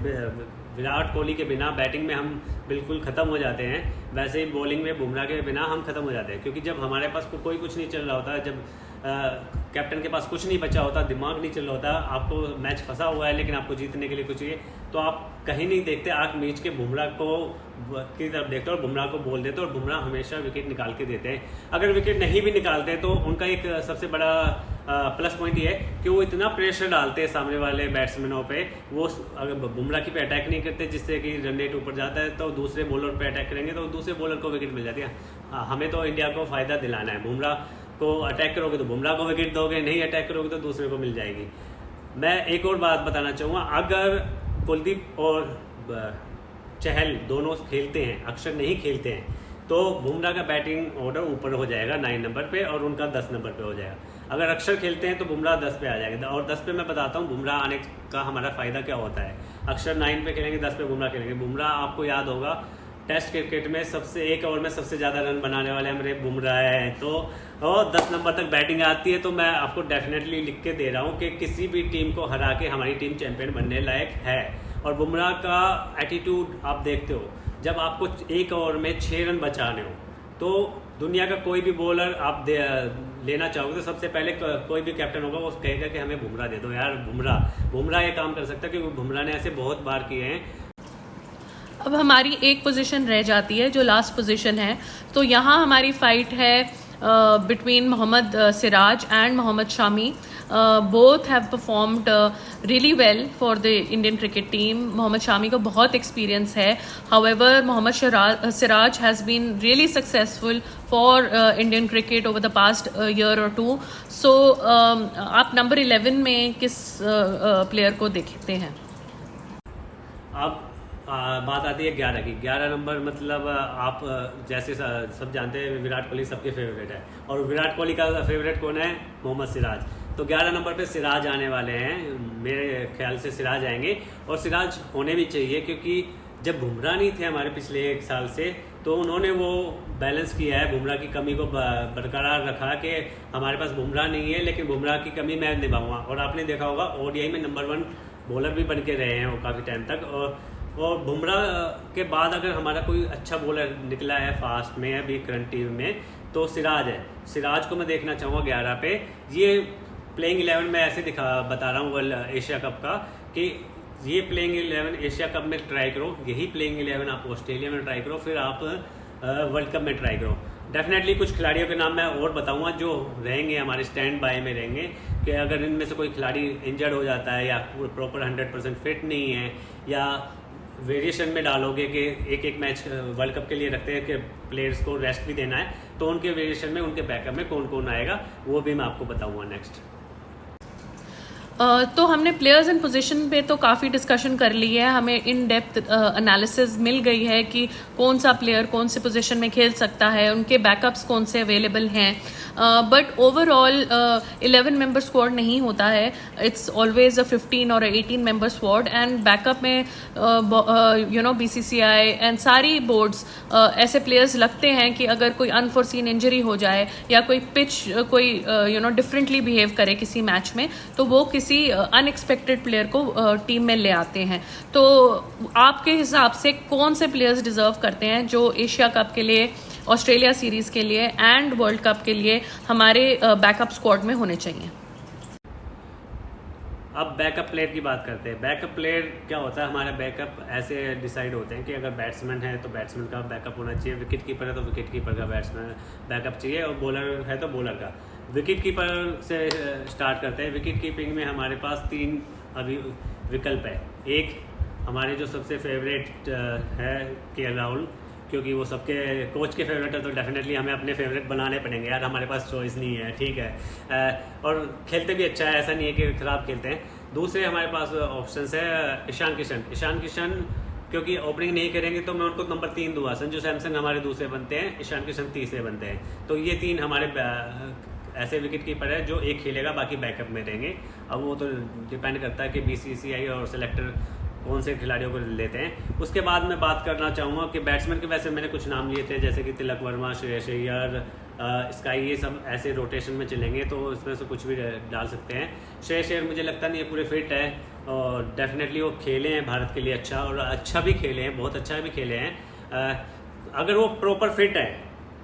विराट कोहली के बिना बैटिंग में हम बिल्कुल ख़त्म हो जाते हैं, वैसे ही बॉलिंग में बुमराह के बिना हम ख़त्म हो जाते हैं, क्योंकि जब हमारे पास कोई कुछ नहीं चल रहा होता, जब कैप्टन के पास कुछ नहीं बचा होता, दिमाग नहीं चल रहा होता, आपको मैच फंसा हुआ है लेकिन आपको जीतने के लिए कुछ चाहिए, तो आप कहीं नहीं देखते, आँख मीच के बुमराह को की तरफ देखते हो और बुमराह को बोल देते हो, और बुमराह हमेशा विकेट निकाल के देते हैं। अगर विकेट नहीं भी निकालते तो उनका एक सबसे बड़ा प्लस पॉइंट ये है कि वो इतना प्रेशर डालते हैं सामने वाले बैट्समैनों पे, वो अगर बुमराह की पे अटैक नहीं करते जिससे कि रन रेट ऊपर जाता है, तो दूसरे बॉलर पे अटैक करेंगे तो दूसरे बॉलर को विकेट मिल जाती है। हमें तो इंडिया को फ़ायदा दिलाना है, बुमराह को अटैक करोगे तो बुमराह को विकेट दोगे, नहीं अटैक करोगे तो दूसरे को मिल जाएगी। मैं एक और बात बताना चाहूँगा, अगर कुलदीप और चहल दोनों खेलते हैं, अक्षर नहीं खेलते हैं, तो बुमराह का बैटिंग ऑर्डर ऊपर हो जाएगा 9 नंबर पे और उनका 10 नंबर पे हो जाएगा। अगर अक्षर खेलते हैं तो बुमराह 10 पे आ जाएगा, और 10 पे मैं बताता हूँ बुमराह आने का हमारा फ़ायदा क्या होता है। अक्षर 9 पे खेलेंगे, 10 पे बुमराह खेलेंगे। बुमराह आपको याद होगा टेस्ट क्रिकेट में एक ओवर में सबसे ज़्यादा रन बनाने वाले हमारे बुमराह हैं, तो और 10 नंबर तक बैटिंग आती है, तो मैं आपको डेफिनेटली लिख के दे रहा हूँ कि किसी भी टीम को हरा के हमारी टीम चैंपियन बनने लायक है। और बुमराह का एटीट्यूड आप देखते हो, जब आपको एक ओवर में 6 रन बचाने हो, तो दुनिया का कोई भी बॉलर आप लेना चाहोगे तो सबसे पहले कोई भी कैप्टन होगा वो कहेगा कि हमें बुमराह दे दो यार। बुमराह ये काम कर सकता है, क्योंकि बुमराह ने ऐसे बहुत बार किए हैं। अब हमारी एक पोजीशन रह जाती है जो लास्ट पोजीशन है, तो यहाँ हमारी फाइट है between Mohammed Siraj and Mohammed Shami. Both have performed really well for the Indian cricket team. Mohammed Shami को बहुत एक्सपीरियंस है, however Mohammed Siraj has been really successful for Indian cricket over the past year और 2। सो आप नंबर 11 में किस प्लेयर को देखते हैं? अब बात आती है 11 की। 11 नंबर मतलब आप जैसे सब जानते हैं विराट कोहली सबके फेवरेट है, और विराट कोहली का फेवरेट कौन है? मोहम्मद सिराज। तो 11 नंबर पे सिराज आने वाले हैं, मेरे ख्याल से सिराज आएंगे, और सिराज होने भी चाहिए, क्योंकि जब बुमराह नहीं थे हमारे पिछले 1 साल से, तो उन्होंने वो बैलेंस किया है, बुमराह की कमी को बरकरार रखा कि हमारे पास बुमराह नहीं है लेकिन बुमराह की कमी मैं निभाऊंगा। और आपने देखा होगा ओडीआई में नंबर 1 बॉलर भी बन के रहे हैं वो काफ़ी टाइम तक। और बुमराह के बाद अगर हमारा कोई अच्छा बॉलर निकला है फास्ट में अभी करंट टीम में, तो सिराज है। सिराज को मैं देखना चाहूँगा 11 पे। ये प्लेइंग 11 में ऐसे बता रहा हूँ वर्ल्ड एशिया कप का, कि ये प्लेइंग 11 एशिया कप में ट्राई करो, यही प्लेइंग 11 आप ऑस्ट्रेलिया में ट्राई करो, फिर आप वर्ल्ड कप में ट्राई करो। डेफिनेटली कुछ खिलाड़ियों के नाम मैं और बताऊंगा जो रहेंगे हमारे स्टैंड बाय में रहेंगे, कि अगर इनमें से कोई खिलाड़ी इंजर्ड हो जाता है या प्रॉपर 100% फिट नहीं है या वेरिएशन में डालोगे कि एक मैच वर्ल्ड कप के लिए रखते हैं कि प्लेयर्स को रेस्ट भी देना है, तो उनके वेरिएशन में उनके बैकअप में कौन कौन आएगा वो भी मैं आपको बताऊंगा नेक्स्ट। तो हमने प्लेयर्स एंड पोजीशन पे तो काफ़ी डिस्कशन कर ली है, हमें इन डेप्थ एनालिसिस मिल गई है कि कौन सा प्लेयर कौन से पोजीशन में खेल सकता है, उनके बैकअप्स कौन से अवेलेबल हैं। बट ओवरऑल 11 मेंबर स्क्वाड नहीं होता है, इट्स ऑलवेज अ 15 और 18 मेंबर स्क्वाड। एंड बैकअप में BCCI एंड सारी बोर्ड्स ऐसे प्लेयर्स लगते हैं कि अगर कोई अनफोर्सीन इंजरी हो जाए या कोई पिच कोई डिफरेंटली बिहेव करे किसी मैच में, तो वो किसी अनएक्सपेक्टेड प्लेयर को टीम में ले आते हैं। तो आपके हिसाब से कौन से प्लेयर्स डिजर्व करते हैं जो एशिया कप के लिए, ऑस्ट्रेलिया सीरीज के लिए एंड वर्ल्ड कप के लिए हमारे बैकअप स्क्वाड में होने चाहिए? अब बैकअप प्लेयर की बात करते हैं। बैकअप प्लेयर क्या होता है, हमारा बैकअप ऐसे डिसाइड होते हैं कि अगर बैट्समैन है तो बैट्समैन का बैकअप होना चाहिए, विकेट कीपर है तो विकेट कीपर का बैकअप चाहिए, और बॉलर है तो बॉलर का। विकेट कीपर से स्टार्ट करते हैं। विकेट कीपिंग में हमारे पास 3 अभी विकल्प है। एक हमारे जो सबसे फेवरेट है KL राहुल, क्योंकि वो सबके कोच के फेवरेट है, तो डेफिनेटली हमें अपने फेवरेट बनाने पड़ेंगे यार, हमारे पास चॉइस नहीं है, ठीक है। और खेलते भी अच्छा है, ऐसा नहीं है कि ख़राब खेलते हैं। दूसरे हमारे पास ऑप्शंस है ईशान किशन, क्योंकि ओपनिंग नहीं करेंगे तो मैं उनको नंबर 3 दूंगा। संजू सैमसन हमारे दूसरे बनते हैं, ईशान किशन तीसरे बनते हैं। तो ये 3 हमारे ऐसे विकेट कीपर है जो एक खेलेगा, बाकी बैकअप में रहेंगे। अब वो तो डिपेंड करता है कि BCCI और सेलेक्टर कौन से खिलाड़ियों को लेते हैं। उसके बाद मैं बात करना चाहूँगा कि बैट्समैन के वैसे मैंने कुछ नाम लिए थे, जैसे कि तिलक वर्मा, श्रेयस अय्यर, स्काई, ये सब ऐसे रोटेशन में चलेंगे, तो इसमें से कुछ भी डाल सकते हैं। श्रेयस अय्यर मुझे लगता नहीं है पूरे फिट है, और डेफिनेटली वो खेले हैं भारत के लिए अच्छा, और अच्छा भी खेले हैं, बहुत अच्छा भी खेले हैं। अगर वो प्रॉपर फिट है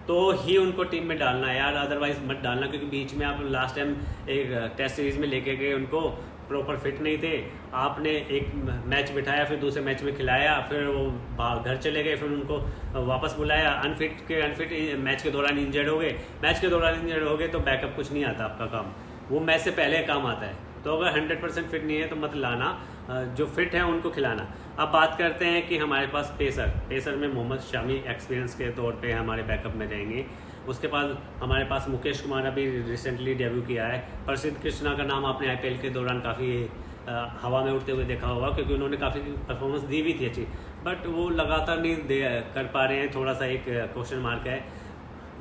तो ही उनको टीम में डालना है यार, अदरवाइज मत डालना, क्योंकि बीच में आप लास्ट टाइम एक टेस्ट सीरीज में लेके गए, उनको प्रॉपर फिट नहीं थे, आपने एक मैच बिठाया, फिर दूसरे मैच में खिलाया, फिर वो घर चले गए, फिर उनको वापस बुलाया, अनफिट मैच के दौरान इंजर्ड हो गए, तो बैकअप कुछ नहीं आता आपका काम, वो मैच से पहले काम आता है। तो अगर 100% फिट नहीं है तो मत लाना, जो फिट है उनको खिलाना। अब बात करते हैं कि हमारे पास पेसर में मोहम्मद शामी एक्सपीरियंस के तौर पे हमारे बैकअप में रहेंगे। उसके बाद हमारे पास मुकेश कुमार अभी रिसेंटली डेब्यू किया है। प्रसिद्ध कृष्णा का नाम आपने IPL के दौरान काफ़ी हवा में उड़ते हुए देखा होगा, क्योंकि उन्होंने काफ़ी परफॉर्मेंस दी भी थी अच्छी, बट वो लगातार नहीं कर पा रहे हैं, थोड़ा सा एक क्वेश्चन मार्क है।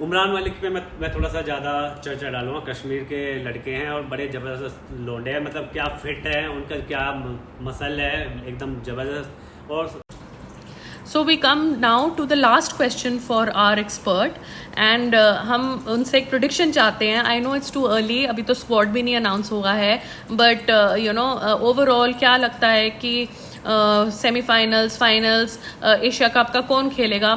उमरान मलिक पे मैं थोड़ा सा ज़्यादा चर्चा डालूंगा। कश्मीर के लड़के हैं और बड़े ज़बरदस्त लोंडे हैं, मतलब क्या फिट है, उनका क्या मसल है, एकदम ज़बरदस्त। और So we come now to the last question for our expert, and हम उनसे एक प्रोडिक्शन चाहते हैं। I know it's too early, अभी तो स्क्वाड भी नहीं अनाउंस हुआ है, बट ओवरऑल क्या लगता है कि सेमीफाइनल्स, फाइनल्स, एशिया कप का कौन खेलेगा?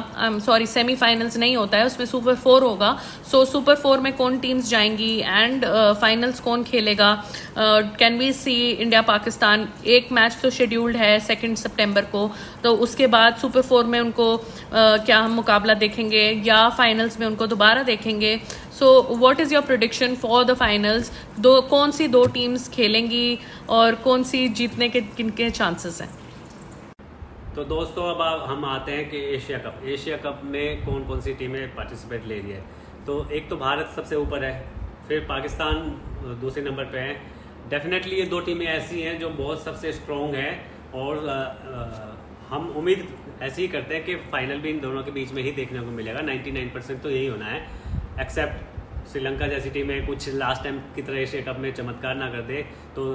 सेमीफाइनल्स नहीं होता है, उसमें सुपर 4 होगा। सो सुपर 4 में कौन टीम्स जाएंगी एंड फाइनल्स कौन खेलेगा? Can we see India Pakistan? एक मैच तो शेड्यूल्ड है 2 सितंबर को, तो उसके बाद सुपर 4 में उनको क्या हम मुकाबला देखेंगे या फाइनल्स में उनको दोबारा देखेंगे? सो what is your prediction for the finals? कौन सी 2 टीम्स खेलेंगी और कौन सी जीतने के किनके चांसेस हैं? तो दोस्तों अब हम आते हैं कि एशिया कप में कौन कौन सी टीमें पार्टिसिपेट ले रही है। तो एक तो भारत सबसे ऊपर है, फिर पाकिस्तान दूसरे नंबर पे है। डेफिनेटली ये 2 टीमें ऐसी हैं जो बहुत सबसे स्ट्रॉन्ग है, और हम उम्मीद ऐसी ही करते हैं कि फाइनल भी इन दोनों के बीच में ही देखने को मिलेगा। 99% तो यही होना है, एक्सेप्ट श्रीलंका जैसी टीमें कुछ लास्ट टाइम की तरह एशिया कप में चमत्कार ना कर दे। तो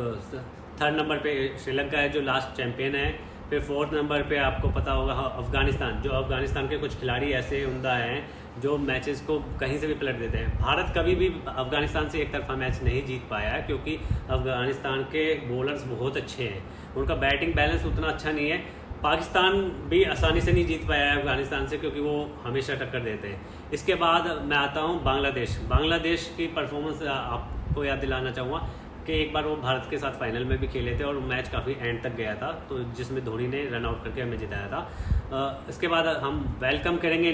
3rd नंबर पे श्रीलंका है जो लास्ट चैंपियन है। फिर 4th नंबर पे आपको पता होगा अफगानिस्तान के कुछ खिलाड़ी ऐसे उम्दा हैं जो मैचेस को कहीं से भी पलट देते हैं। भारत कभी भी अफगानिस्तान से एक तरफा मैच नहीं जीत पाया है, क्योंकि अफगानिस्तान के बॉलर्स बहुत अच्छे हैं, उनका बैटिंग बैलेंस उतना अच्छा नहीं है। पाकिस्तान भी आसानी से नहीं जीत पाया है अफगानिस्तान से, क्योंकि वो हमेशा टक्कर देते हैं। इसके बाद मैं आता हूँ बांग्लादेश की परफॉर्मेंस आपको याद दिलाना चाहूँगा कि एक बार वो भारत के साथ फाइनल में भी खेले थे और मैच काफ़ी एंड तक गया था, तो जिसमें धोनी ने रन आउट करके हमें जिताया था। इसके बाद हम वेलकम करेंगे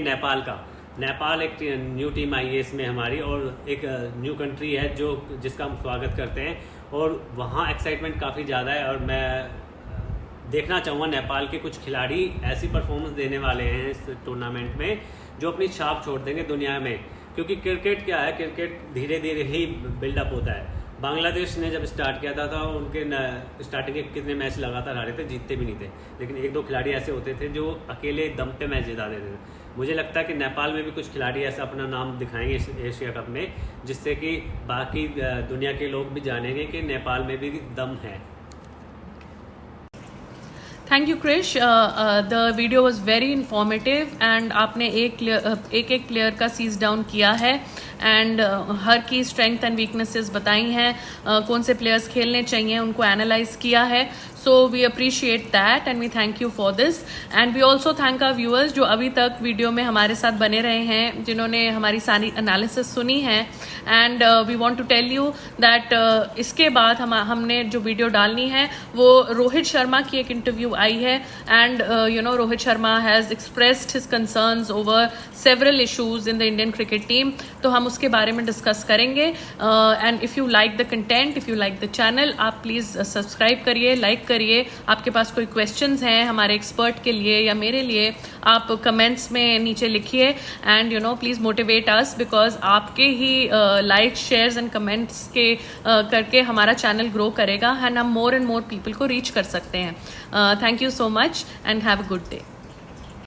नेपाल एक न्यू टीम आई है इसमें हमारी, और एक न्यू कंट्री है जिसका हम स्वागत करते हैं, और वहाँ एक्साइटमेंट काफ़ी ज़्यादा है। और मैं देखना चाहूँगा नेपाल के कुछ खिलाड़ी ऐसी परफॉर्मेंस देने वाले हैं इस टूर्नामेंट में जो अपनी छाप छोड़ देंगे दुनिया में, क्योंकि क्रिकेट क्या है, क्रिकेट धीरे धीरे ही बिल्डअप होता है। बांग्लादेश ने जब स्टार्ट किया था उनके स्टार्टिंग के कितने मैच लगातार हारे थे, जीतते भी नहीं थे, लेकिन एक दो खिलाड़ी ऐसे होते थे जो अकेले दम पे मैच जिता देते थे। मुझे लगता है कि नेपाल में भी कुछ खिलाड़ी ऐसा अपना नाम दिखाएंगे इस एशिया कप में, जिससे कि बाकी दुनिया के लोग भी जानेंगे कि नेपाल में भी दम है। Thank you Krish, the video was very informative and आपने एक प्लेयर का सीज डाउन किया है एंड हर की स्ट्रेंथ एंड वीकनेसेस बताई हैं, कौन से प्लेयर्स खेलने चाहिए उनको एनालाइज किया है। So we appreciate that and we thank you for this and we also thank our viewers जो अभी तक वीडियो में हमारे साथ बने रहे हैं, जिन्होंने हमारी सारी एनालिसिस सुनी है। And we want to tell you that इसके बाद हमने जो वीडियो डालनी है वो रोहित शर्मा की एक इंटरव्यू आई है and Rohit Sharma has expressed his concerns over several issues in the Indian cricket team, तो हम उसके बारे में डिस्कस करेंगे। And if you like the content, if you like the channel, आप प्लीज़ सब्सक्राइब करिए, लाइक करिए। आपके पास कोई क्वेश्चंस हैं हमारे एक्सपर्ट के लिए या मेरे लिए, आप कमेंट्स में नीचे लिखिए and please motivate us, because आपके ही लाइक, शेयर्स एंड कमेंट्स के करके हमारा चैनल ग्रो करेगा एंड हम मोर एंड मोर पीपल को रीच कर सकते हैं। Thank you so much and have a good day.